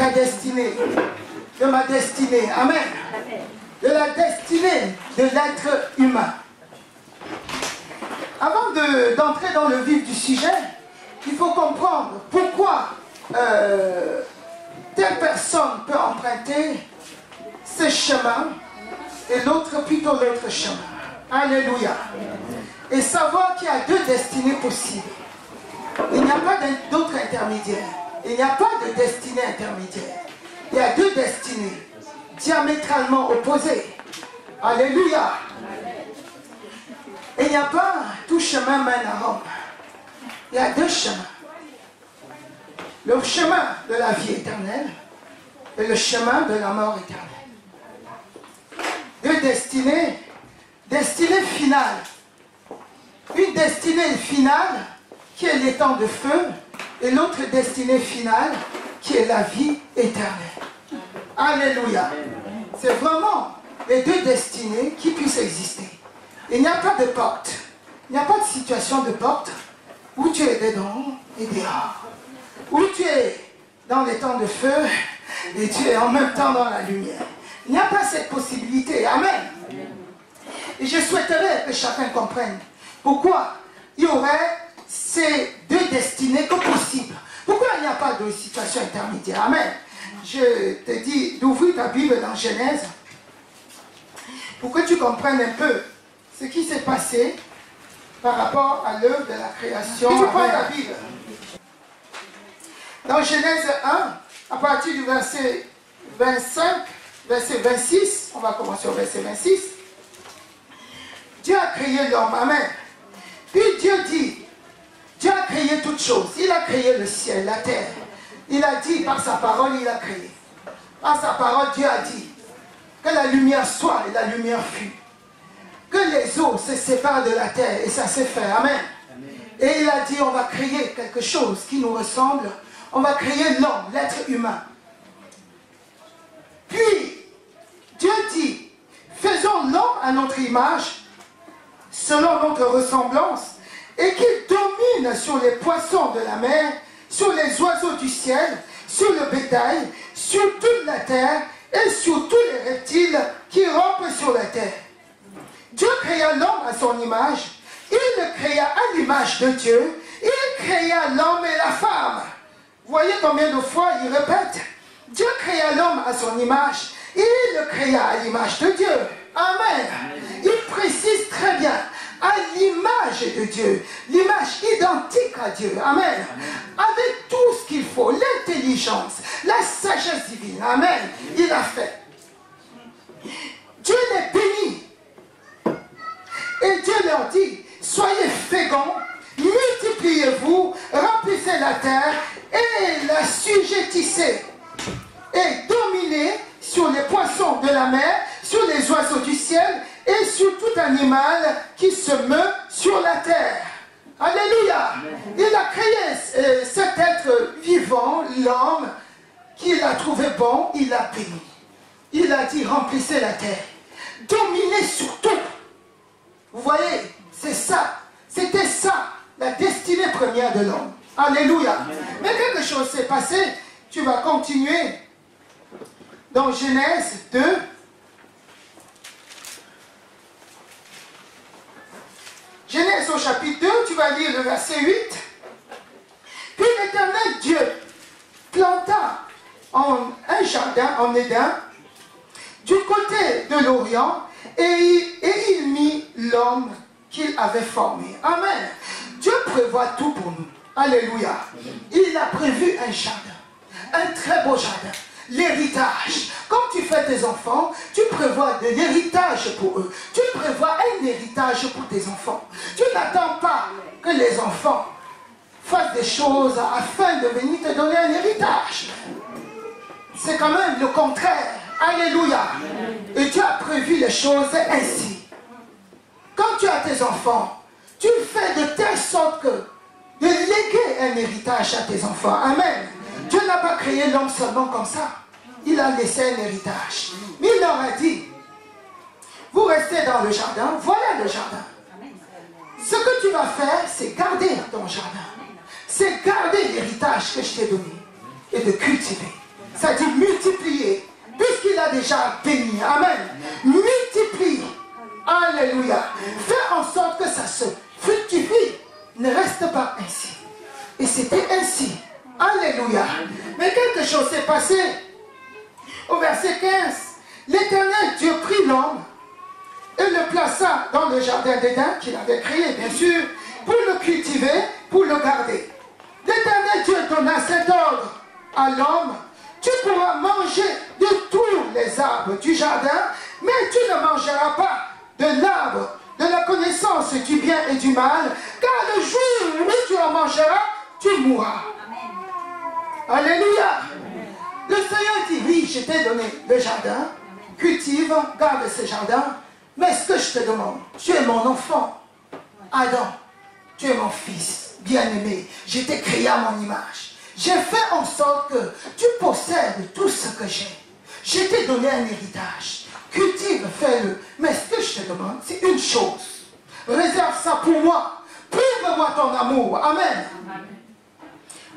ta destinée, de ma destinée. Amen. De la destinée de l'être humain. Avant d'entrer dans le vif du sujet, il faut comprendre pourquoi telle personne peut emprunter ce chemin et l'autre plutôt l'autre chemin. Alléluia. Et savoir qu'il y a deux destinées possibles. Il n'y a pas d'autre intermédiaire. Il n'y a pas de destinée intermédiaire. Il y a deux destinées diamétralement opposées. Alléluia. Et il n'y a pas tout chemin mène à Rome. Il y a deux chemins. Le chemin de la vie éternelle et le chemin de la mort éternelle. Deux destinées, destinée finale. Une destinée finale qui est l'étang de feu et l'autre destinée finale qui est la vie éternelle. Alléluia. C'est vraiment les deux destinées qui puissent exister. Il n'y a pas de porte. Il n'y a pas de situation de porte où tu es dedans et dehors. Où tu es dans les temps de feu et tu es en même temps dans la lumière. Il n'y a pas cette possibilité. Amen. Et je souhaiterais que chacun comprenne pourquoi il y aurait ces deux destinées que possibles. Pourquoi il n'y a pas de situation intermédiaire. Amen. Je te dis d'ouvrir ta Bible dans Genèse pour que tu comprennes un peu ce qui s'est passé par rapport à l'œuvre de la création. Tu prends ta Bible. Dans Genèse 1, à partir du verset 25, verset 26, on va commencer au verset 26. Dieu a créé l'homme, amen. Puis Dieu dit, Dieu a créé toutes choses. Il a créé le ciel, la terre. Il a dit, par sa parole, il a créé. Par sa parole, Dieu a dit que la lumière soit et la lumière fut. Que les eaux se séparent de la terre et ça s'est fait, amen. Et il a dit, on va créer quelque chose qui nous ressemble. On va créer l'homme, l'être humain. Puis, Dieu dit, faisons l'homme à notre image, selon notre ressemblance, et qu'il domine sur les poissons de la mer, sur les oiseaux du ciel, sur le bétail, sur toute la terre, et sur tous les reptiles qui rampent sur la terre. Dieu créa l'homme à son image, il le créa à l'image de Dieu, il créa l'homme et la femme. Vous voyez combien de fois il répète? Dieu créa l'homme à son image, il le créa à l'image de Dieu. Amen. Il précise très bien, à l'image de Dieu, l'image identique à Dieu. Amen. Avec tout ce qu'il faut, l'intelligence, la sagesse divine. Amen. Il a fait. Dieu les bénit. Et Dieu leur dit, soyez féconds, multipliez-vous, remplissez la terre et la sujettissez. Et dominez sur les poissons de la mer, sur les oiseaux du ciel et sur tout animal qui se meut sur la terre. Alléluia. Il a créé cet être vivant, l'homme, qu'il a trouvé bon, il a béni. Il a dit, remplissez la terre. Dominez sur tout. Vous voyez, c'est ça. C'était ça, la destinée première de l'homme. Alléluia. Mais quelque chose s'est passé. Tu vas continuer dans Genèse 2. Genèse au chapitre 2, tu vas lire le verset 8. Puis l'Éternel Dieu planta un jardin en Éden du côté de l'Orient et il mit l'homme qu'il avait formé. Amen. Dieu prévoit tout pour nous. Alléluia. Il a prévu un jardin, un très beau jardin. L'héritage. Quand tu fais tes enfants, tu prévois de l'héritage pour eux. Tu prévois un héritage pour tes enfants. Tu n'attends pas que les enfants fassent des choses afin de venir te donner un héritage. C'est quand même le contraire. Alléluia. Et Dieu a prévu les choses ainsi. Quand tu as tes enfants, tu fais de telle sorte que de léguer un héritage à tes enfants. Amen. Dieu n'a pas créé l'homme seulement comme ça. Il a laissé un héritage. Mais il leur a dit, vous restez dans le jardin, voilà le jardin. Ce que tu vas faire, c'est garder ton jardin. C'est garder l'héritage que je t'ai donné et de cultiver. Ça dit multiplier, puisqu'il a déjà béni. Amen. Multiplie. Alléluia. Fais en sorte que ça se fructifie. Ne reste pas ainsi. Et c'était ainsi. Alléluia. Mais quelque chose s'est passé. Au verset 15, l'Éternel Dieu prit l'homme et le plaça dans le jardin d'Éden qu'il avait créé, bien sûr, pour le cultiver, pour le garder. L'Éternel Dieu donna cet ordre à l'homme: tu pourras manger de tous les arbres du jardin, mais tu ne mangeras pas de l'arbre de la connaissance du bien et du mal, car le jour où tu en mangeras, tu mourras. Amen. Alléluia. Amen. Le Seigneur dit: oui, je t'ai donné le jardin, cultive, garde ce jardin, mais ce que je te demande, tu es mon enfant, Adam, tu es mon fils bien-aimé, je t'ai créé à mon image. J'ai fait en sorte que tu possèdes tout ce que j'ai. Je t'ai donné un héritage. Cultive, fais-le. Mais ce que je te demande, c'est une chose. Réserve ça pour moi. Prouve-moi ton amour. Amen. Amen.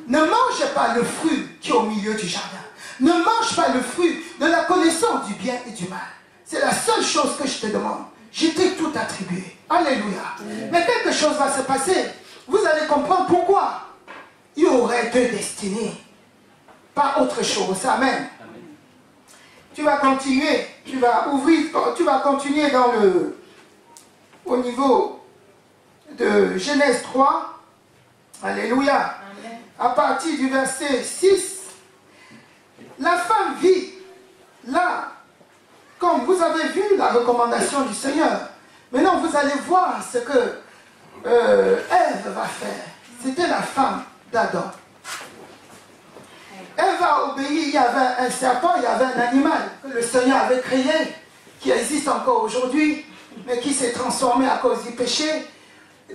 Ne mange pas le fruit qui est au milieu du jardin. Ne mange pas le fruit de la connaissance du bien et du mal. C'est la seule chose que je te demande. Je t'ai tout attribué. Alléluia. Amen. Mais quelque chose va se passer. Vous allez comprendre pourquoi. Il y aurait deux destinées. Pas autre chose. Amen. Amen. Tu vas continuer. Tu vas ouvrir. Tu vas continuer dans le... Au niveau de Genèse 3. Alléluia. Amen. À partir du verset 6. La femme vit là, comme vous avez vu la recommandation du Seigneur. Maintenant, vous allez voir ce que Ève va faire. C'était la femme d'Adam. Elle va obéir. Il y avait un serpent, il y avait un animal que le Seigneur avait créé, qui existe encore aujourd'hui, mais qui s'est transformé à cause du péché.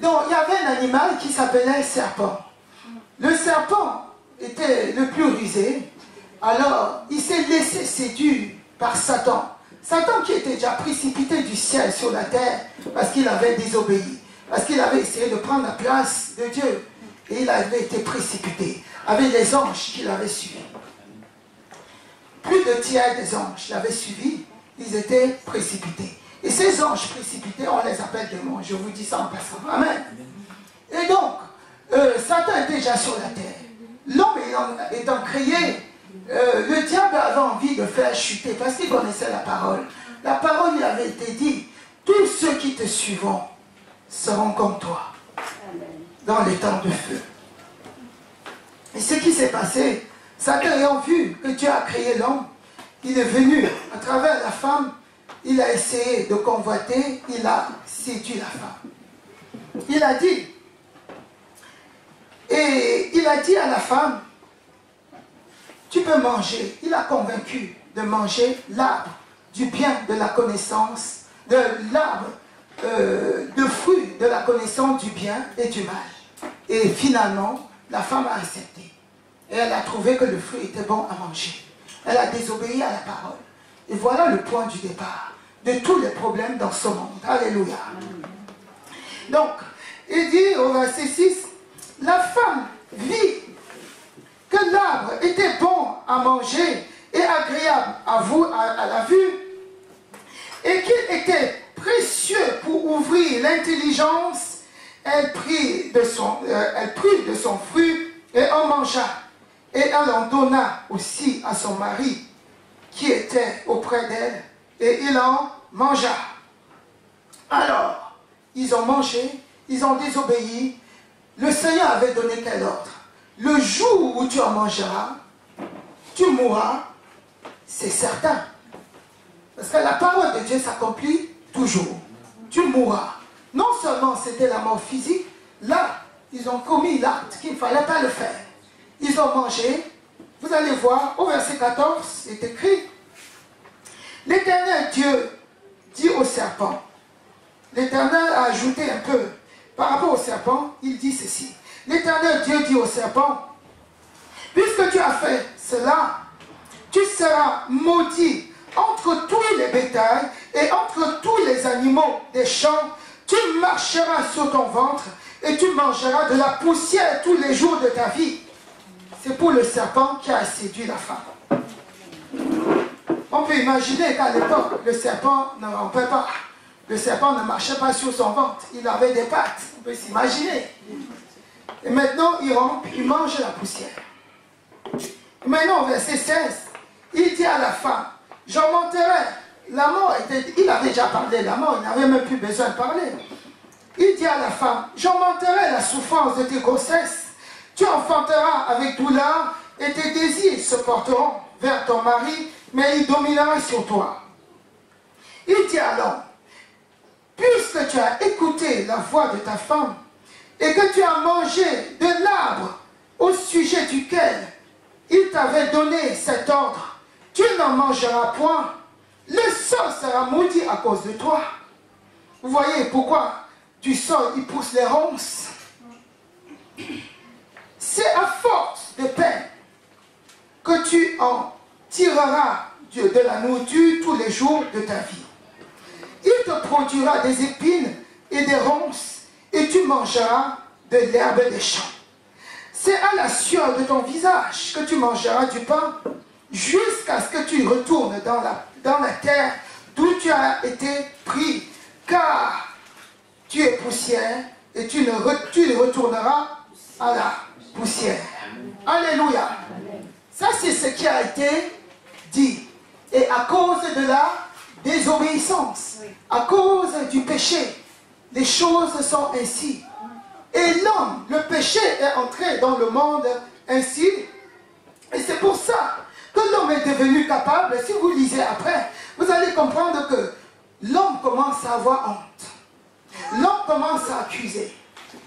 Donc, il y avait un animal qui s'appelait serpent. Le serpent était le plus rusé. Alors, il s'est laissé séduire par Satan. Satan qui était déjà précipité du ciel sur la terre parce qu'il avait désobéi. Parce qu'il avait essayé de prendre la place de Dieu. Et il avait été précipité avec les anges qui l'avaient suivi. Plus de tiers des anges l'avaient suivi. Ils étaient précipités. Et ces anges précipités, on les appelle démons. Je vous dis ça en passant. Amen. Et donc, Satan était déjà sur la terre. L'homme étant créé, le diable avait envie de faire chuter parce qu'il connaissait la parole. La parole lui avait été dit: tous ceux qui te suivront seront comme toi dans les temps de feu. Et ce qui s'est passé, Satan ayant vu que Dieu a créé l'homme, il est venu à travers la femme, il a essayé de convoiter, il a séduit la femme. Il a dit, et il a dit à la femme: tu peux manger. Il a convaincu de manger l'arbre du bien de la connaissance, de l'arbre de fruit de la connaissance du bien et du mal. Et finalement, la femme a accepté. Et elle a trouvé que le fruit était bon à manger. Elle a désobéi à la parole. Et voilà le point du départ de tous les problèmes dans ce monde. Alléluia. Donc, il dit au verset 6, la femme vit que l'arbre était bon à manger et agréable à la vue, et qu'il était précieux pour ouvrir l'intelligence. Elle prit de son fruit et en mangea. Et elle en donna aussi à son mari qui était auprès d'elle, et il en mangea. Alors, ils ont mangé, ils ont désobéi. Le Seigneur avait donné quel ordre? Le jour où tu en mangeras, tu mourras, c'est certain. Parce que la parole de Dieu s'accomplit toujours. Tu mourras. Non seulement c'était la mort physique, là, ils ont commis l'acte qu'il ne fallait pas le faire. Ils ont mangé. Vous allez voir, au verset 14, c'est écrit: l'Éternel Dieu dit au serpent. L'Éternel a ajouté un peu. Par rapport au serpent, il dit ceci. L'Éternel Dieu dit au serpent: puisque tu as fait cela, tu seras maudit entre tous les bétails et entre tous les animaux des champs. Tu marcheras sur ton ventre et tu mangeras de la poussière tous les jours de ta vie. C'est pour le serpent qui a séduit la femme. On peut imaginer qu'à l'époque, le serpent ne rampait pas. Le serpent ne marchait pas sur son ventre. Il avait des pattes. On peut s'imaginer. Et maintenant, il rampe, il mange la poussière. Maintenant, au verset 16, il dit à la femme, j'augmenterai. La mort était, il avait déjà parlé, la mort, il n'avait même plus besoin de parler. Il dit à la femme, j'augmenterai la souffrance de tes grossesses. Tu enfanteras avec douleur et tes désirs se porteront vers ton mari, mais il dominera sur toi. Il dit à l'homme, puisque tu as écouté la voix de ta femme et que tu as mangé de l'arbre au sujet duquel il t'avait donné cet ordre, tu n'en mangeras point. Le sol sera maudit à cause de toi. Vous voyez pourquoi du sol il pousse les ronces. C'est à force de peine que tu en tireras de la nourriture tous les jours de ta vie. Il te produira des épines et des ronces, et tu mangeras de l'herbe des champs. C'est à la sueur de ton visage que tu mangeras du pain, jusqu'à ce que tu retournes dans la terre d'où tu as été pris, car tu es poussière, et tu retourneras à la poussière. Alléluia. Ça, c'est ce qui a été dit. Et à cause de la désobéissance, à cause du péché, les choses sont ainsi. Et l'homme, le péché est entré dans le monde ainsi. Et c'est pour ça que l'homme est devenu capable. Si vous lisez après, vous allez comprendre que l'homme commence à avoir honte. L'homme commence à accuser,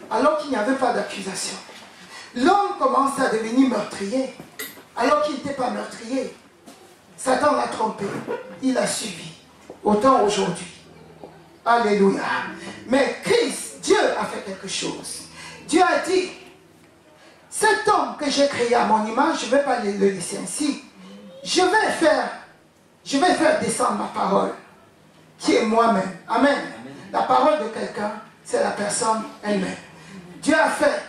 alors qu'il n'y avait pas d'accusation. L'homme commence à devenir meurtrier, alors qu'il n'était pas meurtrier. Satan l'a trompé, il a suivi. Autant aujourd'hui. Alléluia. Mais Christ, Dieu a fait quelque chose. Dieu a dit, cet homme que j'ai créé à mon image, je ne vais pas le laisser ainsi. Je vais faire descendre ma parole, qui est moi-même. Amen. La parole de quelqu'un, c'est la personne elle-même. Dieu a fait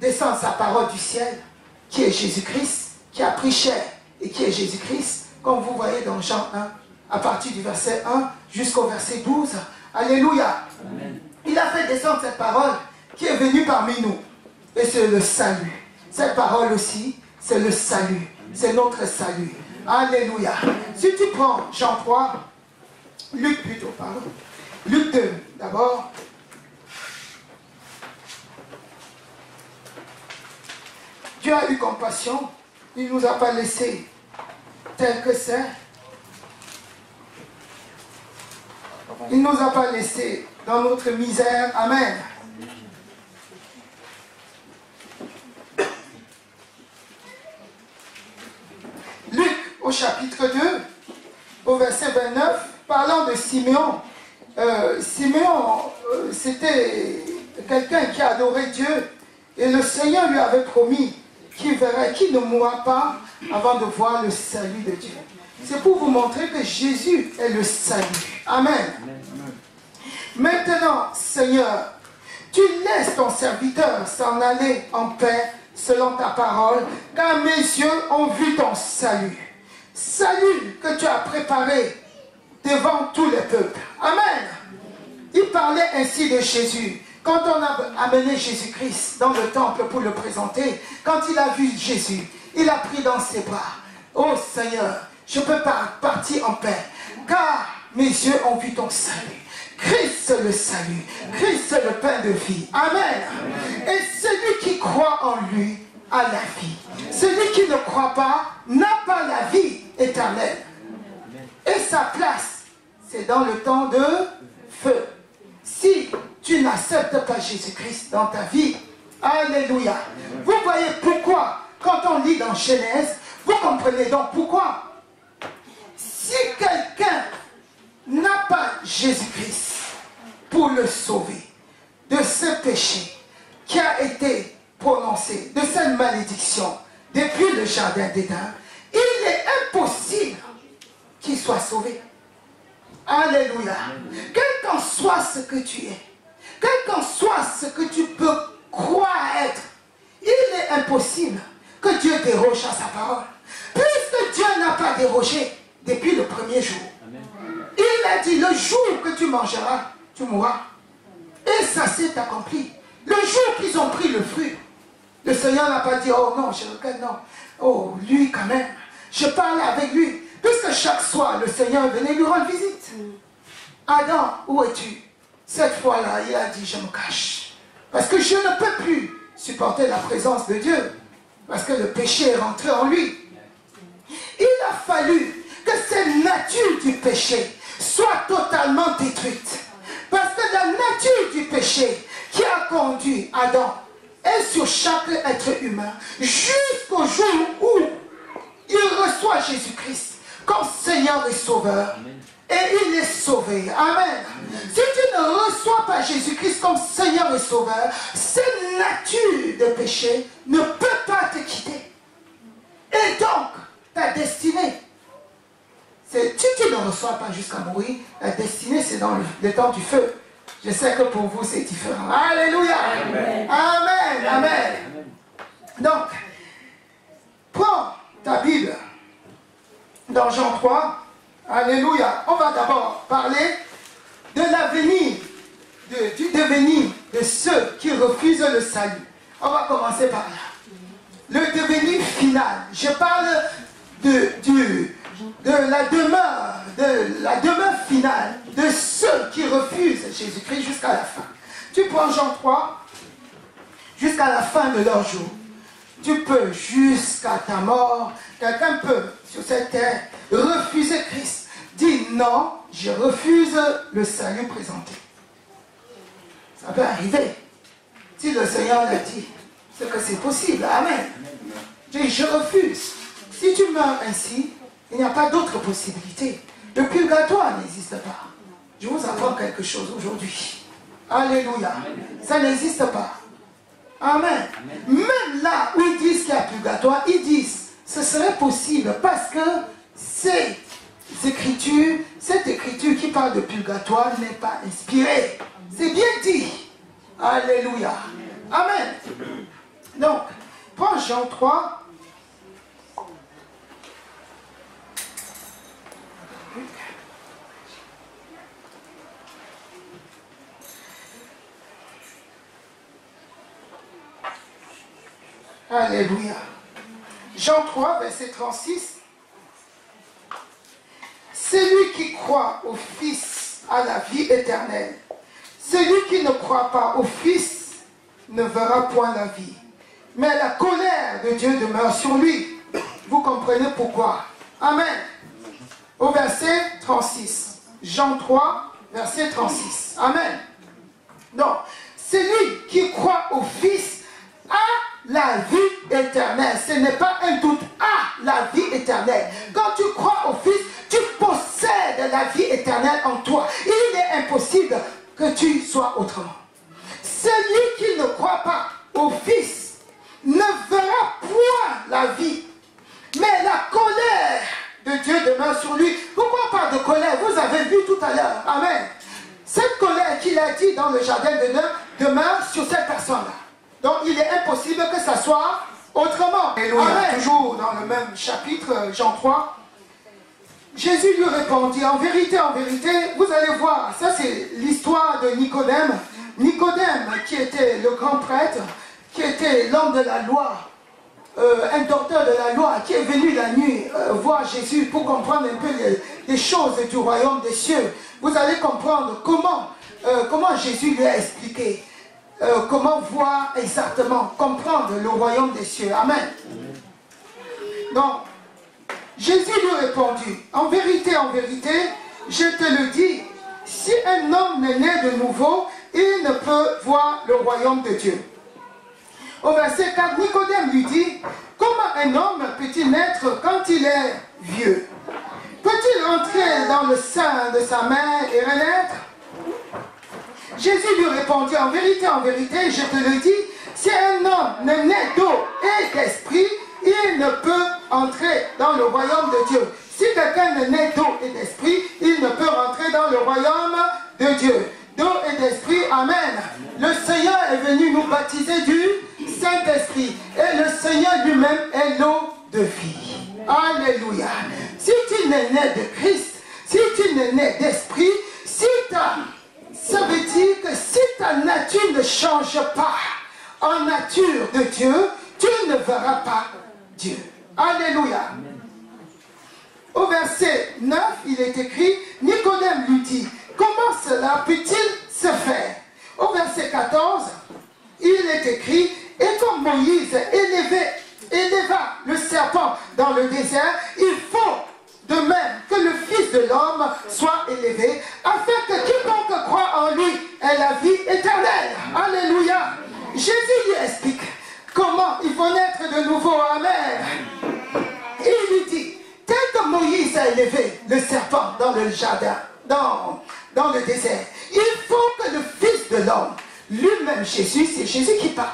descendre sa parole du ciel, qui est Jésus-Christ, qui a pris chair et qui est Jésus-Christ, comme vous voyez dans Jean 1, à partir du verset 1 jusqu'au verset 12. Alléluia. Amen. Il a fait descendre cette parole qui est venue parmi nous. Et c'est le salut. Cette parole aussi, c'est le salut. C'est notre salut. Alléluia. Si tu prends Jean 3, Luc plutôt, pardon. Luc 2, d'abord. Dieu a eu compassion. Il ne nous a pas laissé tel que c'est. Il ne nous a pas laissé dans notre misère. Amen. Luc, au chapitre 2, au verset 29, parlant de Siméon. Siméon, c'était quelqu'un qui adorait Dieu. Et le Seigneur lui avait promis qu'il ne mourra pas avant de voir le salut de Dieu. C'est pour vous montrer que Jésus est le salut. Amen. Amen. Maintenant, Seigneur, tu laisses ton serviteur s'en aller en paix selon ta parole, car mes yeux ont vu ton salut. Salut que tu as préparé devant tous les peuples. Amen. Il parlait ainsi de Jésus. Quand on a amené Jésus-Christ dans le temple pour le présenter, quand il a vu Jésus, il a pris dans ses bras. Oh Seigneur, je peux partir en paix, car mes yeux ont vu ton salut. Christ le salut, Christ le pain de vie. Amen. Et celui qui croit en lui a la vie. Celui qui ne croit pas n'a pas la vie éternelle. Et sa place, c'est dans le temps de feu. Si tu n'acceptes pas Jésus-Christ dans ta vie, alléluia. Vous voyez pourquoi, quand on lit dans Genèse, vous comprenez donc pourquoi. Si quelqu'un n'a pas Jésus-Christ pour le sauver de ce péché qui a été prononcé, de cette malédiction depuis le jardin d'Éden, il est impossible qu'il soit sauvé. Alléluia. Quel qu'en soit ce que tu es, quel qu'en soit ce que tu peux croire être, il est impossible que Dieu déroge à sa parole. Puisque Dieu n'a pas dérogé depuis le premier dernier jour. Il a dit, le jour que tu mangeras, tu mourras. Et ça s'est accompli. Le jour qu'ils ont pris le fruit, le Seigneur n'a pas dit, oh non, je regarde, non. Oh, lui quand même. Je parlais avec lui. Puisque chaque soir, le Seigneur venait lui rendre visite. Adam, où es-tu? Cette fois-là, il a dit, je me cache. Parce que je ne peux plus supporter la présence de Dieu. Parce que le péché est rentré en lui. Il a fallu que cette nature du péché soit totalement détruite. Parce que la nature du péché qui a conduit Adam est sur chaque être humain jusqu'au jour où il reçoit Jésus-Christ comme Seigneur et Sauveur. Et il est sauvé. Amen. Si tu ne reçois pas Jésus-Christ comme Seigneur et Sauveur, cette nature de péché ne peut pas te quitter. Et donc, ta destinée, si tu ne reçois pas jusqu'à mourir, la destinée c'est dans le temps du feu. Je sais que pour vous c'est différent. Alléluia. Amen. Amen. Amen. Donc, prends ta Bible dans Jean 3. Alléluia. On va d'abord parler de l'avenir, du devenir de ceux qui refusent le salut. On va commencer par là. Le devenir final. Je parle de la demeure finale de ceux qui refusent Jésus-Christ jusqu'à la fin. Tu prends Jean 3, jusqu'à la fin de leur jour. Tu peux, jusqu'à ta mort, quelqu'un peut, sur cette terre, refuser Christ. Dis non, je refuse le salut présenté. Ça peut arriver. Si le Seigneur l'a dit, c'est que c'est possible. Amen. Dis, je refuse. Si tu meurs ainsi, il n'y a pas d'autre possibilité. Le purgatoire n'existe pas. Je vous apprends quelque chose aujourd'hui. Alléluia. Ça n'existe pas. Amen. Même là où ils disent qu'il y a purgatoire, ils disent ce serait possible parce que cette écriture qui parle de purgatoire n'est pas inspirée. C'est bien dit. Alléluia. Amen. Donc, prends Jean 3. Alléluia. Jean 3, verset 36. Celui qui croit au Fils a la vie éternelle. Celui qui ne croit pas au Fils ne verra point la vie. Mais la colère de Dieu demeure sur lui. Vous comprenez pourquoi. Amen. Au verset 36. Jean 3, verset 36. Amen. Donc, celui qui croit au Fils a la vie éternelle. Ce n'est pas un doute. A la vie éternelle. Quand tu crois au Fils, tu possèdes la vie éternelle en toi. Il est impossible que tu sois autrement. Celui qui ne croit pas au Fils ne verra point la vie. Mais la colère de Dieu demeure sur lui. Pourquoi on parle de colère? Vous avez vu tout à l'heure. Amen. Cette colère qu'il a dit dans le jardin d'Éden demeure sur cette personne-là. Donc il est impossible que ça soit autrement. Amen. Toujours dans le même chapitre, Jean 3. Jésus lui répondit, en vérité, vous allez voir, ça c'est l'histoire de Nicodème. Nicodème qui était le grand prêtre, qui était l'homme de la loi, un docteur de la loi, qui est venu la nuit voir Jésus pour comprendre un peu les choses du royaume des cieux. Vous allez comprendre comment Jésus lui a expliqué. Comment voir exactement, comprendre le royaume des cieux. Amen. Donc, Jésus lui répondit, en vérité, je te le dis, si un homme n'est né de nouveau, il ne peut voir le royaume de Dieu. Au verset 4, Nicodème lui dit, comment un homme peut-il naître quand il est vieux? Peut-il entrer dans le sein de sa mère et renaître? Jésus lui répondit, en vérité, je te le dis, si un homme ne naît d'eau et d'esprit, il ne peut entrer dans le royaume de Dieu. Si quelqu'un ne naît d'eau et d'esprit, il ne peut rentrer dans le royaume de Dieu. D'eau et d'esprit, amen. Le Seigneur est venu nous baptiser du Saint-Esprit. Et le Seigneur lui-même est l'eau de vie. Alléluia. Si tu n'es né de Christ, Si tu n'es né d'esprit, ça veut dire que si ta nature ne change pas en nature de Dieu, tu ne verras pas Dieu. Alléluia. Au verset 9, il est écrit, Nicodème lui dit, comment cela peut-il se faire? Au verset 14, il est écrit, et comme Moïse éleva le serpent dans le désert, il faut de même que le Fils de l'homme soit élevé, afin que quiconque croit en lui ait la vie éternelle. Alléluia. Jésus lui explique comment il faut naître de nouveau. Amen. Il lui dit, tel que Moïse a élevé le serpent dans le jardin, dans le désert, il faut que le Fils de l'homme, lui-même Jésus, c'est Jésus qui parle,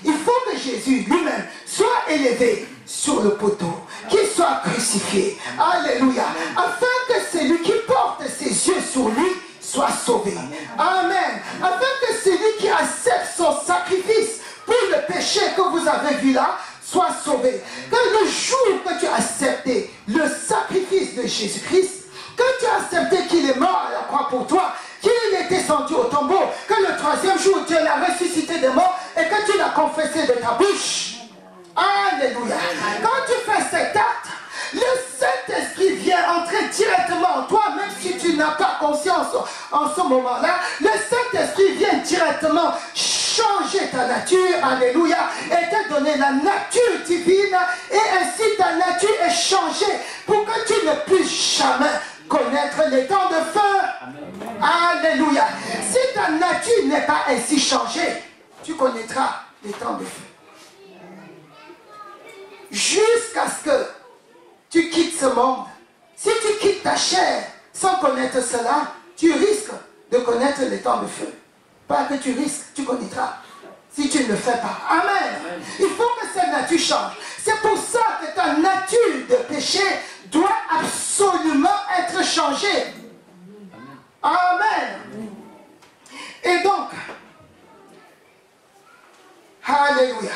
il faut que Jésus lui-même soit élevé sur le poteau, qu'il soit crucifié. Alléluia. Afin que celui qui porte ses yeux sur lui soit sauvé. Amen. Afin que celui qui accepte son sacrifice pour le péché que vous avez vu là, soit sauvé. Que le jour que tu as accepté le sacrifice de Jésus-Christ, que tu as accepté qu'il est mort à la croix pour toi, qu'il est descendu au tombeau, que le troisième jour Dieu l'a ressuscité des morts et que tu l'as confessé de ta bouche. Alléluia. Quand tu fais cet acte, le Saint-Esprit vient entrer directement en toi, même si tu n'as pas conscience en ce moment-là. Le Saint-Esprit vient directement changer ta nature, alléluia, et te donner la nature divine, et ainsi ta nature est changée pour que tu ne puisses jamais connaître les temps de feu. Alléluia. Si ta nature n'est pas ainsi changée, tu connaîtras les temps de feu. Jusqu'à ce que tu quittes ce monde. Si tu quittes ta chair sans connaître cela, tu risques de connaître les temps de feu. Pas que tu risques, tu connaîtras. Si tu ne le fais pas. Amen. Il faut que cette nature change. C'est pour ça que ta nature de péché doit absolument être changée. Amen. Et donc, alléluia.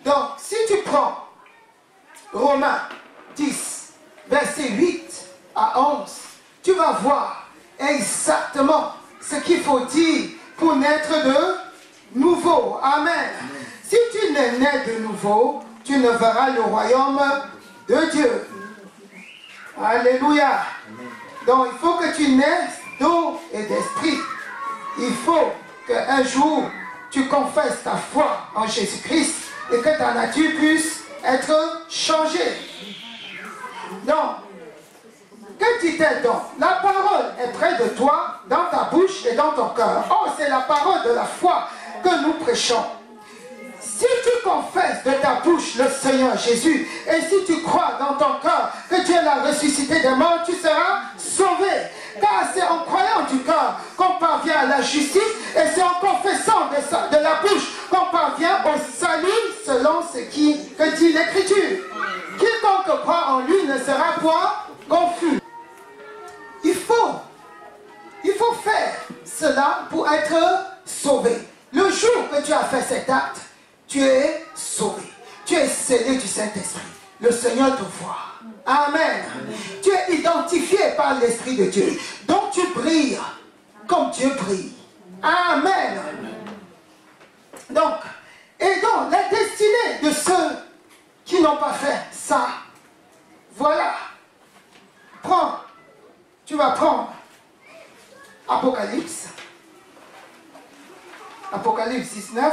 Donc, si tu prends Romains 10, verset 8 à 11, tu vas voir exactement ce qu'il faut dire pour naître de nouveau. Amen. Si tu n'es né de nouveau, tu ne verras le royaume de Dieu. Alléluia. Donc, il faut que tu naisses d'eau et d'esprit. Il faut qu'un jour, tu confesses ta foi en Jésus-Christ et que ta nature puisse être changée. Donc, que dit-elle donc? La parole est près de toi, dans ta bouche et dans ton cœur. Oh, c'est la parole de la foi que nous prêchons. Si tu confesses de ta bouche le Seigneur Jésus, et si tu crois dans ton cœur que Dieu l'a ressuscité des morts, tu seras sauvé. Car c'est en croyant du cœur qu'on parvient à la justice, et c'est en confessant de la bouche qu'on parvient au salut selon ce que dit l'Écriture. Quiconque croit en lui ne sera point confus. Il faut faire cela pour être sauvé. Le jour que tu as fait cet acte, tu es sauvé. Tu es scellé du Saint-Esprit. Le Seigneur te voit. Amen. Tu es identifié par l'Esprit de Dieu. Donc tu brilles comme Dieu brille. Amen. Donc, la destinée de ceux qui n'ont pas fait ça, voilà. Tu vas prendre Apocalypse. Apocalypse 19.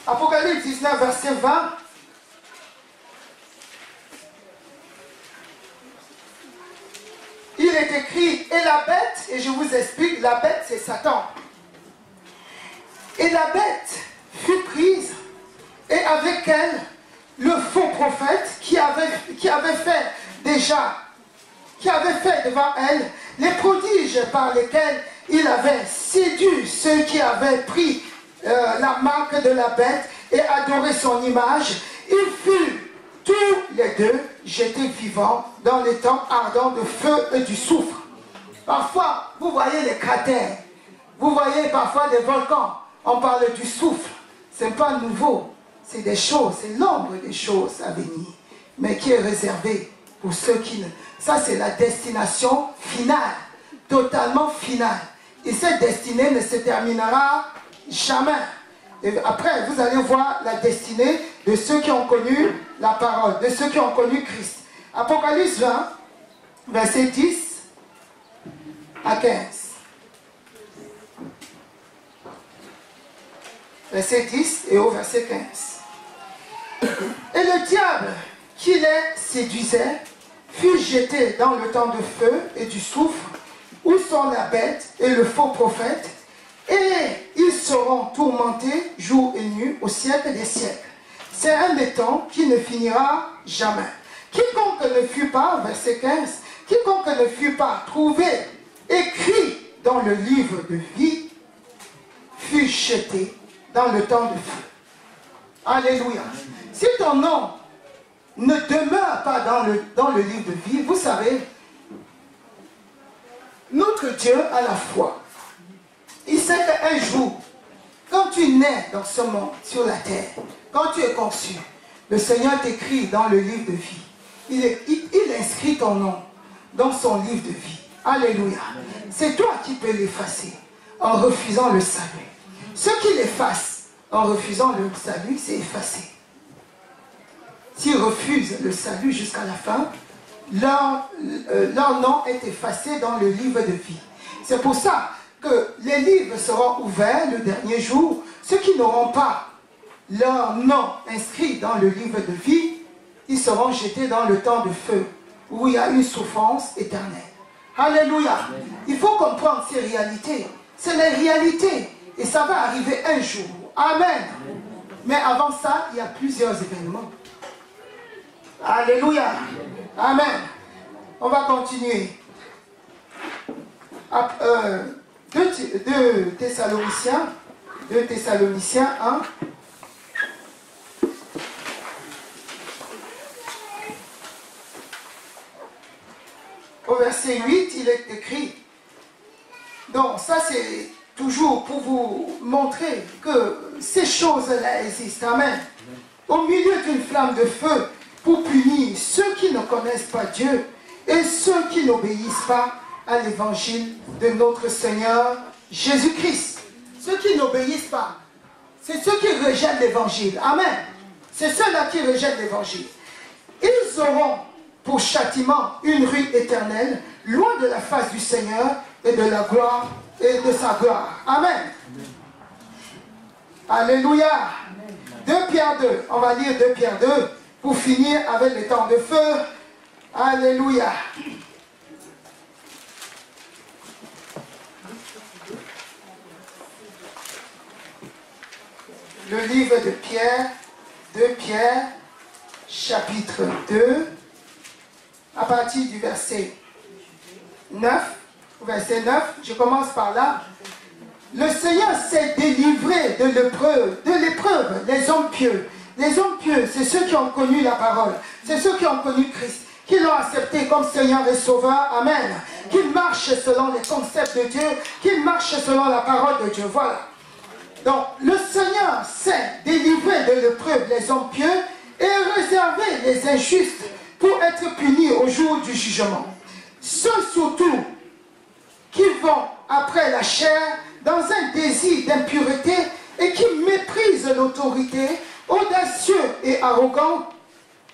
Apocalypse 19, verset 20. Il est écrit, et la bête, et je vous explique, la bête c'est Satan. Et la bête fut prise, et avec elle, le faux prophète qui avait fait devant elle les prodiges par lesquels il avait séduit ceux qui avaient pris la marque de la bête et adoré son image. Ils furent tous les deux jetés vivants dans les temps ardents de feu et du soufre. Parfois, vous voyez les cratères, vous voyez parfois des volcans, on parle du soufre. Ce n'est pas nouveau, c'est des choses, c'est l'ombre des choses à venir, mais qui est réservée pour ceux qui ne... Ça, c'est la destination finale, totalement finale. Et cette destinée ne se terminera jamais. Et après, vous allez voir la destinée de ceux qui ont connu la parole, de ceux qui ont connu Christ. Apocalypse 20, verset 10 à 15. Verset 10 et au verset 15. Et le diable qui les séduisait fut jeté dans le temps de feu et du soufre, où sont la bête et le faux prophète, et ils seront tourmentés jour et nuit au siècle des siècles. C'est un des temps qui ne finira jamais. Quiconque ne fut pas, verset 15, quiconque ne fut pas trouvé écrit dans le livre de vie, fut jeté dans le temps de feu. Alléluia. Si ton nom ne demeure pas dans le livre de vie, vous savez, notre Dieu a la foi. Il sait qu'un jour, quand tu nais dans ce monde, sur la terre, quand tu es conçu, le Seigneur t'écrit dans le livre de vie. Il inscrit ton nom dans son livre de vie. Alléluia. C'est toi qui peux l'effacer en refusant le salut. Ceux qui l'effacent en refusant le salut, c'est effacé. S'ils refusent le salut jusqu'à la fin, leur nom est effacé dans le livre de vie. C'est pour ça que les livres seront ouverts le dernier jour. Ceux qui n'auront pas leur nom inscrit dans le livre de vie, ils seront jetés dans le temps de feu, où il y a une souffrance éternelle. Alléluia. Il faut comprendre ces réalités. C'est les réalités. Et ça va arriver un jour. Amen. Mais avant ça, il y a plusieurs événements. Alléluia. Amen. On va continuer. 2 Thessaloniciens 1. Au verset 8, il est écrit. Donc ça c'est toujours pour vous montrer que ces choses-là existent. Amen. Au milieu d'une flamme de feu, pour punir ceux qui ne connaissent pas Dieu et ceux qui n'obéissent pas à l'évangile de notre Seigneur Jésus-Christ. Ceux qui n'obéissent pas, c'est ceux qui rejettent l'évangile. Amen. C'est ceux-là qui rejettent l'évangile. Ils auront pour châtiment une ruine éternelle, loin de la face du Seigneur et de la gloire et de sa gloire. Amen. Alléluia. 2 Pierre 2. On va lire 2 Pierre 2 pour finir avec les temps de feu. Alléluia. Le livre de Pierre, 2 Pierre, chapitre 2, à partir du verset 9, je commence par là. Le Seigneur s'est délivré de l'épreuve, les hommes pieux. Les hommes pieux, c'est ceux qui ont connu la parole, c'est ceux qui ont connu Christ, qui l'ont accepté comme Seigneur et Sauveur. Amen. Qui marchent selon les concepts de Dieu, qui marchent selon la parole de Dieu. Voilà. Donc, le Seigneur s'est délivré de l'épreuve, les hommes pieux, et réservé les injustes pour être punis au jour du jugement. Ceux surtout qui vont après la chair dans un désir d'impureté et qui méprisent l'autorité, audacieux et arrogants,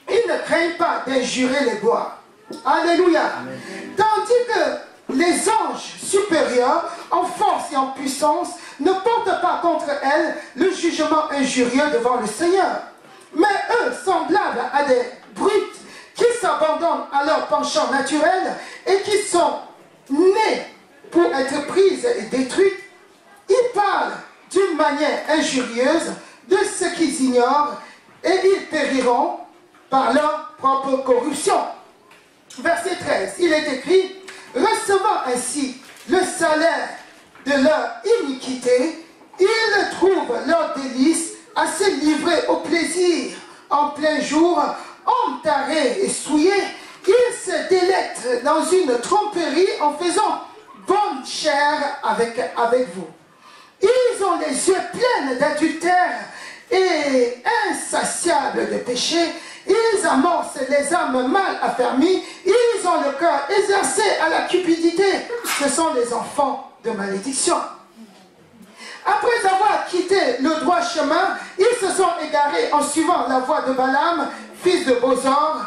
ils ne craignent pas d'injurer les gloires. Alléluia. Amen. Tandis que les anges supérieurs, en force et en puissance, ne portent pas contre elles le jugement injurieux devant le Seigneur. Mais eux, semblables à des brutes qui s'abandonnent à leur penchant naturel et qui sont nés pour être prises et détruites, ils parlent d'une manière injurieuse de ce qu'ils ignorent et ils périront par leur propre corruption. Verset 13, il est écrit, recevant ainsi le salaire de leur iniquité, ils trouvent leur délice à se livrer au plaisir en plein jour, entarés et souillés. Ils se délectent dans une tromperie en faisant bonne chère avec vous. Ils ont les yeux pleins d'adultère et insatiables de péché, ils amorcent les âmes mal affermies, ils ont le cœur exercé à la cupidité. Ce sont des enfants de malédiction. Après avoir quitté le droit chemin, ils se sont égarés en suivant la voie de Balaam, fils de Bosor,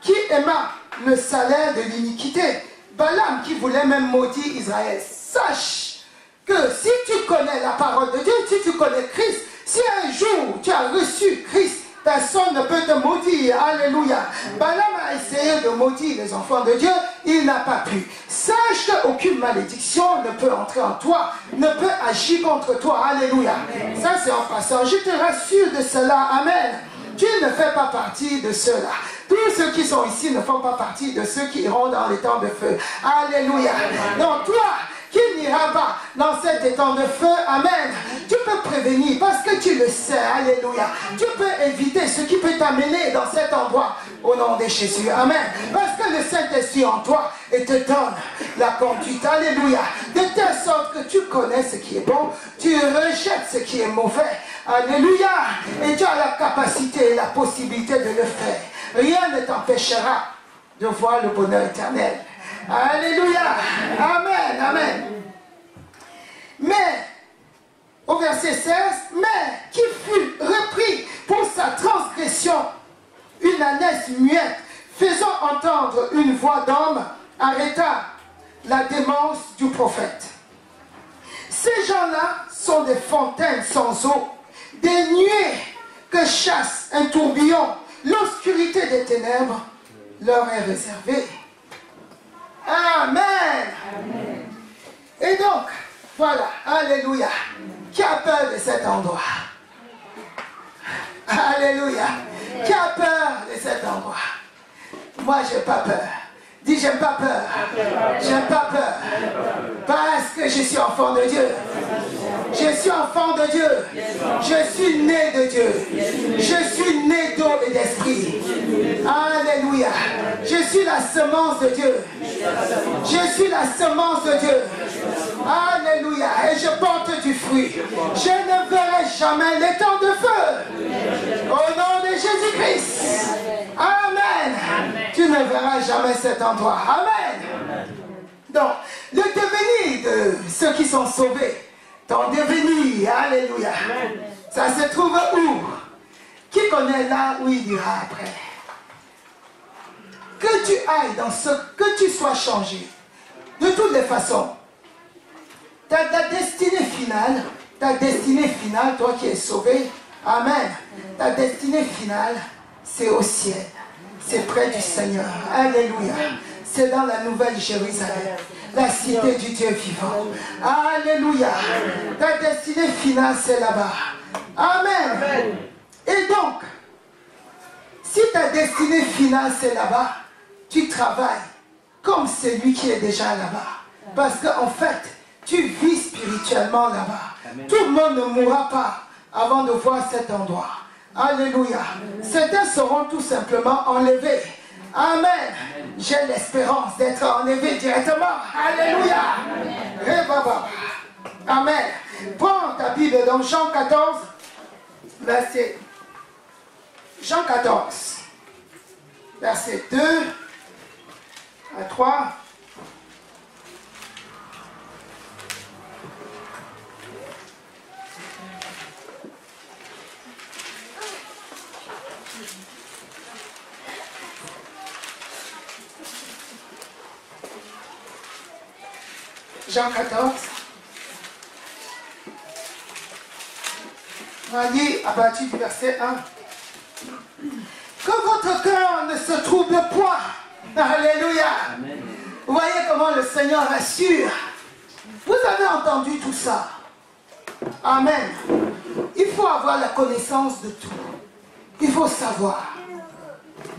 qui aima le salaire de l'iniquité. Balaam qui voulait même maudire Israël. Sache que si tu connais la parole de Dieu, si tu connais Christ, si un jour tu as reçu Christ, personne ne peut te maudire. Alléluia. Balaam a essayé de maudire les enfants de Dieu, il n'a pas pu. Sache qu'aucune malédiction ne peut entrer en toi, ne peut agir contre toi. Alléluia. Ça c'est en passant. Je te rassure de cela. Amen. Tu ne fais pas partie de ceux-là. Tous ceux qui sont ici ne font pas partie de ceux qui iront dans les temps de feu. Alléluia. Donc toi qui n'iras pas dans cet étang de feu, amen, tu peux prévenir parce que tu le sais, alléluia. Tu peux éviter ce qui peut t'amener dans cet endroit au nom de Jésus, amen. Parce que le Saint-Esprit en toi et te donne la conduite, alléluia. De telle sorte que tu connais ce qui est bon, tu rejettes ce qui est mauvais, alléluia. Et tu as la capacité et la possibilité de le faire. Rien ne t'empêchera de voir le bonheur éternel. Alléluia. Amen. Amen. Mais, au verset 16, mais qui fut repris pour sa transgression, une ânesse muette, faisant entendre une voix d'homme, arrêta la démence du prophète. Ces gens-là sont des fontaines sans eau, des nuées que chasse un tourbillon. L'obscurité des ténèbres leur est réservée. Amen. Amen. Et donc, voilà, alléluia. Qui a peur de cet endroit? Alléluia. Qui a peur de cet endroit? Moi, je n'ai pas peur. Dis, j'aime pas peur. J'aime pas peur. Parce que je suis enfant de Dieu. Je suis enfant de Dieu. Je suis né de Dieu. Je suis né d'eau et d'esprit. Alléluia. Je suis la semence de Dieu. Je suis la semence de Dieu. Alléluia. Et je porte du fruit. Je ne verrai jamais les temps de feu. Au nom de Jésus-Christ. Amen. Tu ne verras jamais cet endroit. Amen. Donc, le devenir de ceux qui sont sauvés, ton devenir, alléluia, ça se trouve où? Qui connaît là où il ira après? Que tu ailles dans ce, que tu sois changé, de toutes les façons. Ta destinée finale, toi qui es sauvé, amen, ta destinée finale, c'est au ciel. C'est près du Seigneur. Alléluia. C'est dans la nouvelle Jérusalem. La cité du Dieu vivant. Alléluia. Ta destinée finale, c'est là-bas. Amen. Et donc, si ta destinée finale, c'est là-bas, tu travailles comme celui qui est déjà là-bas. Parce qu'en fait, tu vis spirituellement là-bas. Tout le monde ne mourra pas avant de voir cet endroit. Alléluia. Certains seront tout simplement enlevés. Amen. J'ai l'espérance d'être enlevé directement. Alléluia. Amen. Prends ta Bible dans Jean 14, verset Jean 14, verset 2 à 3. Jean 14. On va lire à partir du verset 1. Que votre cœur ne se trouble point. Alléluia. Amen. Vous voyez comment le Seigneur assure. Vous avez entendu tout ça. Amen. Il faut avoir la connaissance de tout. Il faut savoir.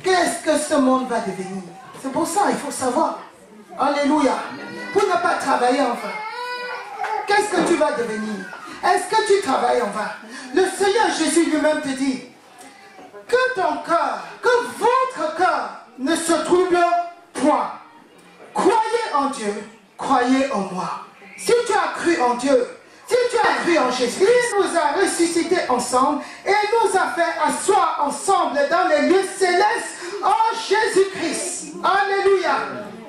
Qu'est-ce que ce monde va devenir? C'est pour ça, il faut savoir. Alléluia. Pour ne pas travailler en vain. Qu'est-ce que tu vas devenir? Est-ce que tu travailles en vain? Le Seigneur Jésus lui-même te dit que ton cœur, que votre cœur ne se trouble point. Croyez en Dieu, croyez en moi. Si tu as cru en Dieu, Si tu as cru en Jésus, il nous a ressuscités ensemble et nous a fait asseoir ensemble dans les lieux célestes en Jésus-Christ. Alléluia.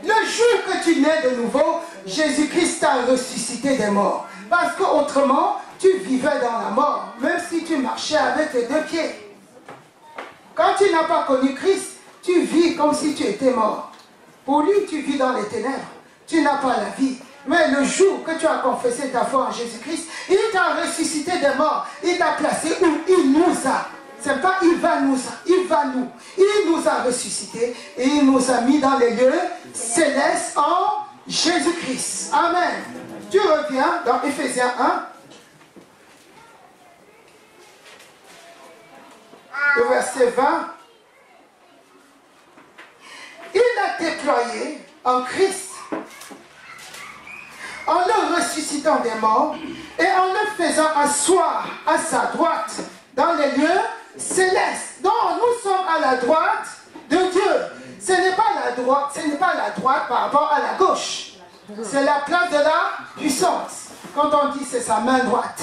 Le jour que tu nais de nouveau, Jésus-Christ t'a ressuscité des morts. Parce qu'autrement, tu vivais dans la mort, même si tu marchais avec tes deux pieds. Quand tu n'as pas connu Christ, tu vis comme si tu étais mort. Pour lui, tu vis dans les ténèbres. Tu n'as pas la vie. Mais le jour que tu as confessé ta foi en Jésus-Christ, il t'a ressuscité des morts. Il t'a placé où il nous a. C'est pas il va nous. Il nous a ressuscités et il nous a mis dans les lieux célestes en Jésus-Christ. Amen. Tu reviens dans Éphésiens 1. Le verset 20. Il a déployé en Christ, en le ressuscitant des morts et en le faisant asseoir à sa droite dans les lieux célestes. Donc nous sommes à la droite de Dieu. Ce n'est pas la droite par rapport à la gauche. C'est la place de la puissance. Quand on dit c'est sa main droite,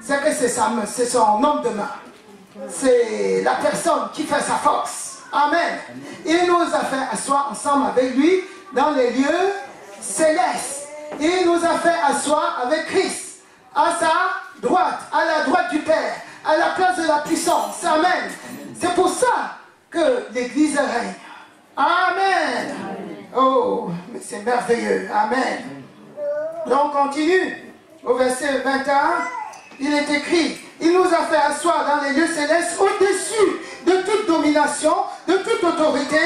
c'est que c'est son nombre de mains. C'est la personne qui fait sa force. Amen. Il nous a fait asseoir ensemble avec lui dans les lieux célestes. Il nous a fait asseoir avec Christ à sa droite, à la droite du Père, à la place de la puissance. Amen. C'est pour ça que l'Église règne. Amen. Oh, mais c'est merveilleux. Amen. Donc on continue. Au verset 21, il est écrit, il nous a fait asseoir dans les lieux célestes au-dessus de toute domination, de toute autorité,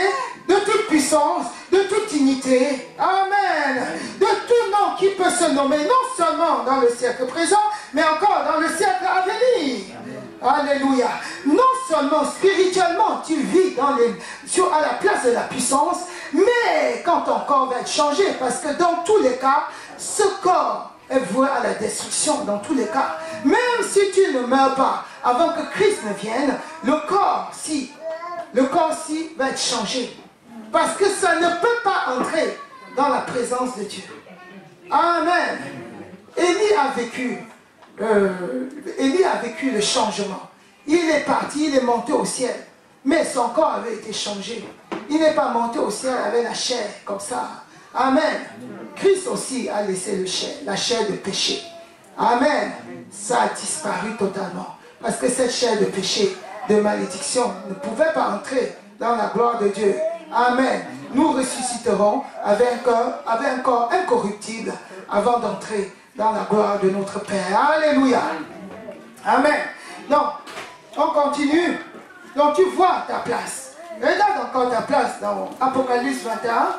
de toute puissance, de toute dignité. Amen. De tout nom qui peut se nommer, non seulement dans le siècle présent, mais encore dans le siècle à venir. Alléluia. Non seulement spirituellement, tu vis à la place de la puissance, mais quand ton corps va être changé, parce que dans tous les cas, ce corps est voué à la destruction, dans tous les cas. Même si tu ne meurs pas avant que Christ ne vienne, le corps-ci va être changé. Parce que ça ne peut pas entrer dans la présence de Dieu. Amen. Élie a vécu le changement. Il est parti, il est monté au ciel. Mais son corps avait été changé. Il n'est pas monté au ciel avec la chair comme ça. Amen. Christ aussi a laissé la chair de péché. Amen. Ça a disparu totalement. Parce que cette chair de péché, de malédiction, ne pouvait pas entrer dans la gloire de Dieu. Amen. Nous ressusciterons avec un corps incorruptible avant d'entrer dans la gloire de notre Père. Alléluia. Amen. Donc, on continue. Donc, tu vois ta place. Regarde encore ta place dans Apocalypse 21.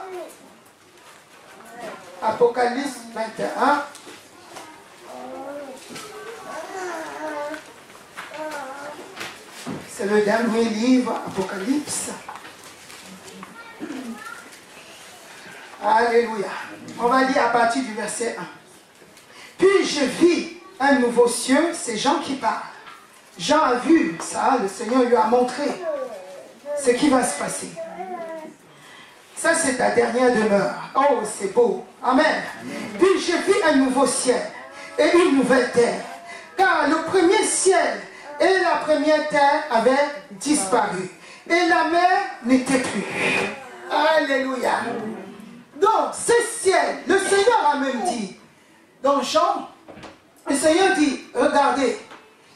Apocalypse 21. C'est le dernier livre, Apocalypse. Alléluia. On va lire à partir du verset 1. Puis je vis un nouveau cieux, c'est Jean qui parle. Jean a vu ça, le Seigneur lui a montré ce qui va se passer. Ça, c'est ta dernière demeure. Oh, c'est beau. Amen. Puis je vis un nouveau ciel et une nouvelle terre. Car le premier ciel et la première terre avaient disparu. Et la mer n'était plus. Alléluia. Donc, ce ciel, le Seigneur a même dit, dans Jean, le Seigneur dit, regardez,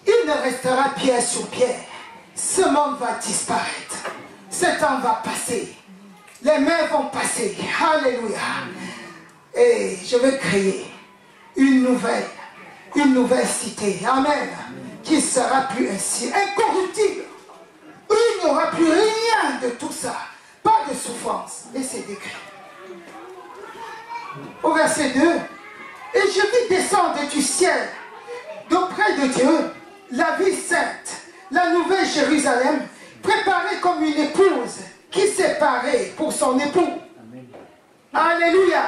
il ne restera pierre sur pierre. Ce monde va disparaître. Ce temps va passer. Les mers vont passer. Alléluia. Et je vais créer une nouvelle cité. Amen. Qui ne sera plus ainsi, incorruptible. Il n'y aura plus rien de tout ça. Pas de souffrance. Et c'est décrit. Au verset 2. Et je vis descendre du ciel, d'auprès de Dieu, la ville sainte, la nouvelle Jérusalem, préparée comme une épouse qui s'est parée pour son époux. Alléluia.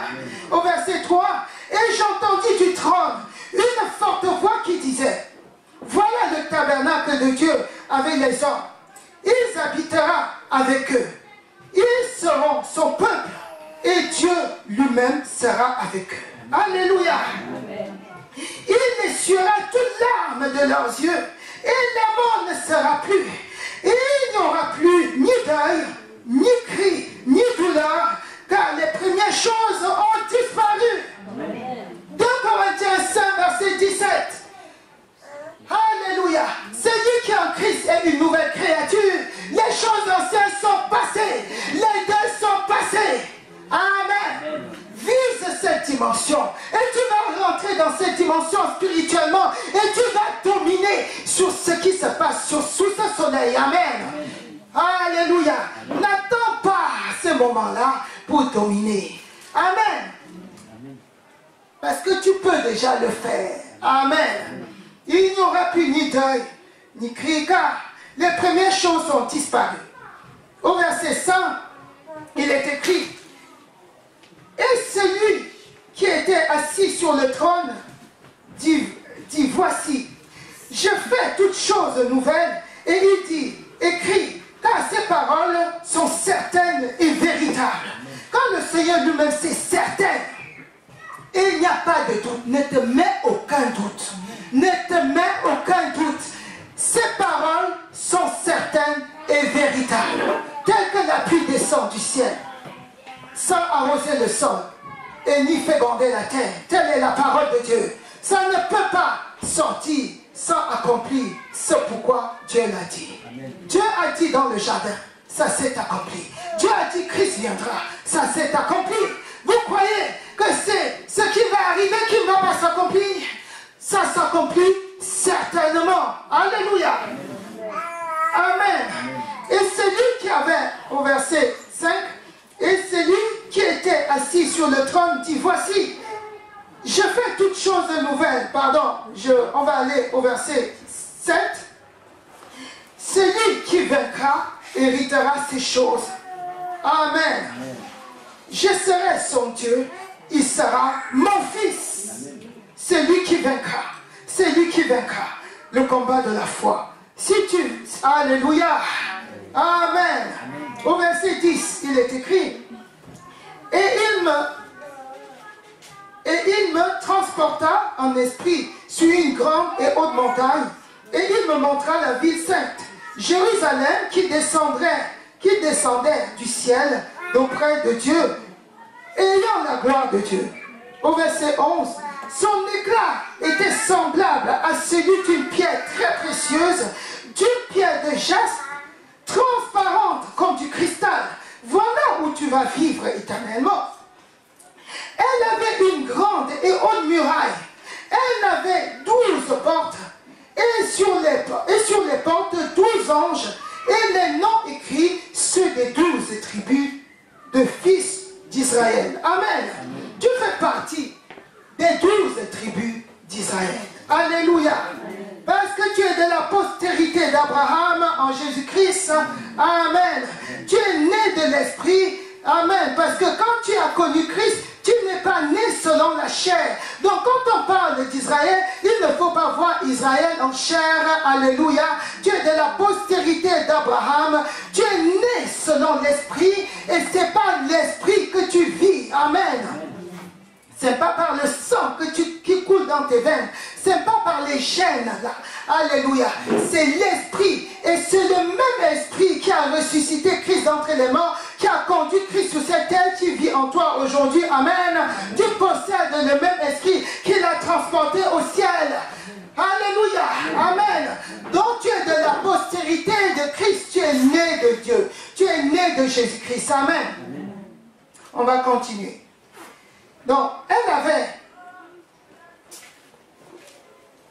Au verset 3. Et j'entendis du trône une forte voix qui disait, voilà le tabernacle de Dieu avec les hommes. Il habitera avec eux. Ils seront son peuple et Dieu lui-même sera avec eux. Alléluia. Amen. Il essuiera toute larme de leurs yeux. Et la mort ne sera plus. Et il n'y aura plus ni deuil, ni cri, ni douleur, car les premières choses ont disparu. Amen. 2 Corinthiens 5, verset 17. Alléluia. Celui qui est en Christ est une nouvelle créature. Les choses anciennes sont passées. Les deuils sont passés. Amen. Vise cette dimension. Et tu vas rentrer dans cette dimension spirituellement. Et tu vas dominer sur ce qui se passe sous ce soleil. Amen. Alléluia. N'attends pas ce moment-là pour dominer. Amen. Parce que tu peux déjà le faire. Amen. Il n'y aura plus ni deuil, ni cri, car les premières choses ont disparu. Au verset 100, il est écrit, et celui qui était assis sur le trône dit voici, je fais toutes choses nouvelles. Et il dit, écris, car ces paroles sont certaines et véritables. Quand le Seigneur lui-même c'est certain, et il n'y a pas de doute, ne te mets aucun doute. Ne te mets aucun doute. Ces paroles sont certaines et véritables. Telles que la pluie descend du ciel, sans arroser le sol, et ni féconder la terre. Telle est la parole de Dieu. Ça ne peut pas sortir sans accomplir ce pourquoi Dieu l'a dit. Amen. Dieu a dit dans le jardin, ça s'est accompli. Dieu a dit Christ viendra, ça s'est accompli. Vous croyez que c'est ce qui va arriver qui ne va pas s'accomplir? Ça s'accomplit certainement. Alléluia. Amen. Et celui qui avait, au verset 5, et celui qui était assis sur le trône dit, voici, je fais toutes choses nouvelles. Pardon, on va aller au verset 7. Celui qui vaincra héritera ces choses. Amen. Je serai son Dieu, il sera mon fils. Celui qui vaincra, c'est lui qui vaincra le combat de la foi. Si tu... Alléluia. Amen. Au verset 10, il est écrit, et il me transporta en esprit sur une grande et haute montagne, et il me montra la ville sainte, Jérusalem, qui descendait du ciel d'auprès de Dieu, ayant la gloire de Dieu. Au verset 11, son éclat était semblable à celui d'une pierre très précieuse, d'une pierre de jaspe, transparente comme du cristal. Voilà où tu vas vivre éternellement. Elle avait une grande et haute muraille. Elle avait 12 portes, et sur les portes 12 anges, et les noms écrits, ceux des 12 tribus de fils d'Israël. Amen. Tu fais partie des 12 tribus d'Israël. Alléluia. Parce que tu es de la postérité d'Abraham en Jésus-Christ. Amen. Tu es né de l'Esprit. Amen. Parce que quand tu as connu Christ, tu n'es pas né selon la chair. Donc quand on parle d'Israël, il ne faut pas voir Israël en chair. Alléluia. Tu es de la postérité d'Abraham. Tu es né selon l'Esprit. Et ce n'est pas l'Esprit que tu vis. Amen. Ce n'est pas par le sang qui coule dans tes veines. Ce n'est pas par les gènes là. Alléluia. C'est l'Esprit. Et c'est le même Esprit qui a ressuscité Christ d'entre les morts, qui a conduit Christ sur cette terre, qui vit en toi aujourd'hui. Amen. Tu possèdes le même Esprit qui l'a transporté au ciel. Alléluia. Amen. Donc tu es de la postérité de Christ. Tu es né de Dieu. Tu es né de Jésus-Christ. Amen. On va continuer. Donc, elle avait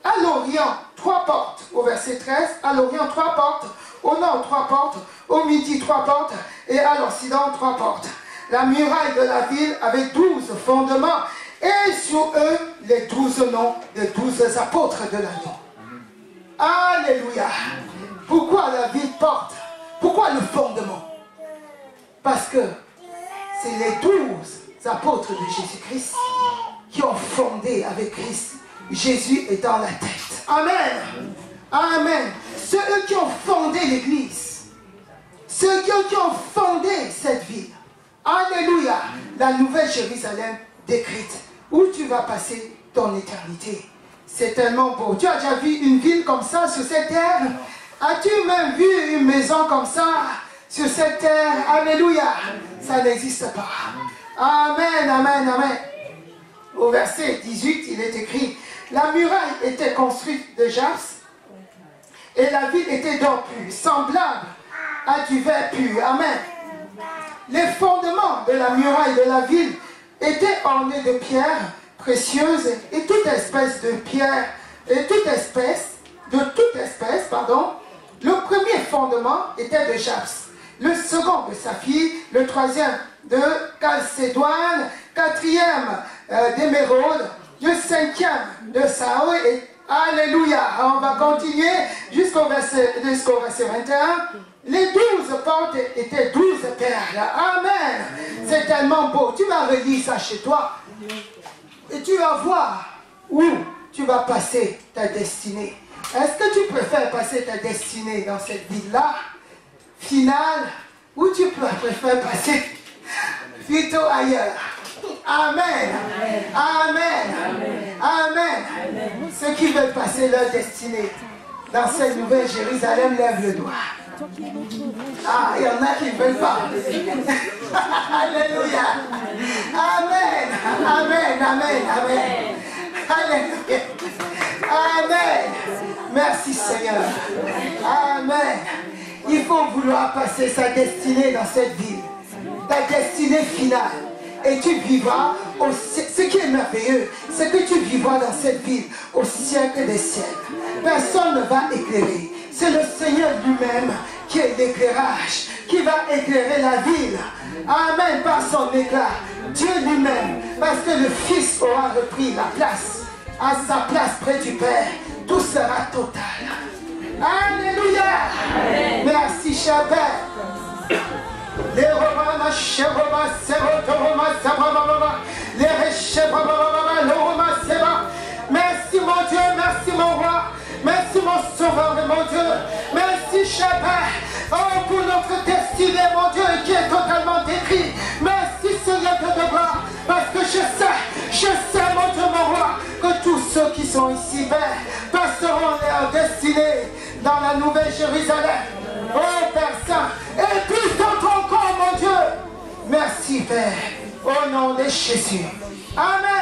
à l'Orient 3 portes, au verset 13, à l'Orient 3 portes, au nord 3 portes, au midi 3 portes, et à l'Occident 3 portes. La muraille de la ville avait 12 fondements, et sur eux les 12 noms des 12 apôtres de l'agneau. Alléluia. Pourquoi la ville porte? Pourquoi le fondement? Parce que c'est les 12 apôtres de Jésus-Christ qui ont fondé avec Christ. Jésus est dans la tête. Amen. Amen. Ceux qui ont fondé l'église. Ceux qui ont fondé cette ville. Alléluia. La nouvelle Jérusalem décrite où tu vas passer ton éternité. C'est tellement beau. Tu as déjà vu une ville comme ça sur cette terre? As-tu même vu une maison comme ça sur cette terre? Alléluia. Ça n'existe pas. Amen, amen, amen. Au verset 18, il est écrit, la muraille était construite de jaspe et la ville était d'or pur, semblable à du verre pur. Amen. Les fondements de la muraille de la ville étaient ornés de pierres précieuses et toute espèce de pierres, et toute espèce. Le premier fondement était de jaspe, le second de saphir, le troisième de calcédoine, quatrième d'émeraude, le cinquième de Sao et alléluia. On va continuer jusqu'au verset 21. Les 12 portes étaient 12 perles. Amen. C'est tellement beau. Tu vas relire ça chez toi et tu vas voir où tu vas passer ta destinée. Est-ce que tu préfères passer ta destinée dans cette ville-là, finale, ou tu préfères passer plutôt ailleurs? Amen. Amen. Amen. Ceux qui veulent passer leur destinée dans cette nouvelle Jérusalem, lève le doigt. Ah, il y en a qui ne veulent pas. Alléluia. Amen. Amen. Amen. Amen. Alléluia. Amen. Merci Seigneur. Amen. Il faut vouloir passer sa destinée dans cette ville. Ta destinée finale. Et tu vivras, ce qui est merveilleux, c'est que tu vivras dans cette ville au siècle des siècles. Personne ne va éclairer. C'est le Seigneur lui-même qui est l'éclairage, qui va éclairer la ville. Amen, par son éclat. Dieu lui-même, parce que le Fils aura repris la place, à sa place près du Père, tout sera total. Alléluia. Amen. Merci, cher Père. Merci mon Dieu, merci mon roi, merci mon sauveur et mon Dieu, merci cher Père, oh, pour notre destinée mon Dieu qui est totalement décrit. Merci Seigneur de gloire, parce que je sais mon Dieu mon roi, que tous ceux qui sont ici Père passeront leur destinée dans la nouvelle Jérusalem. Oh Père Saint, et plus d'autres encore mon Dieu. Merci Père, au nom de Jésus. Amen.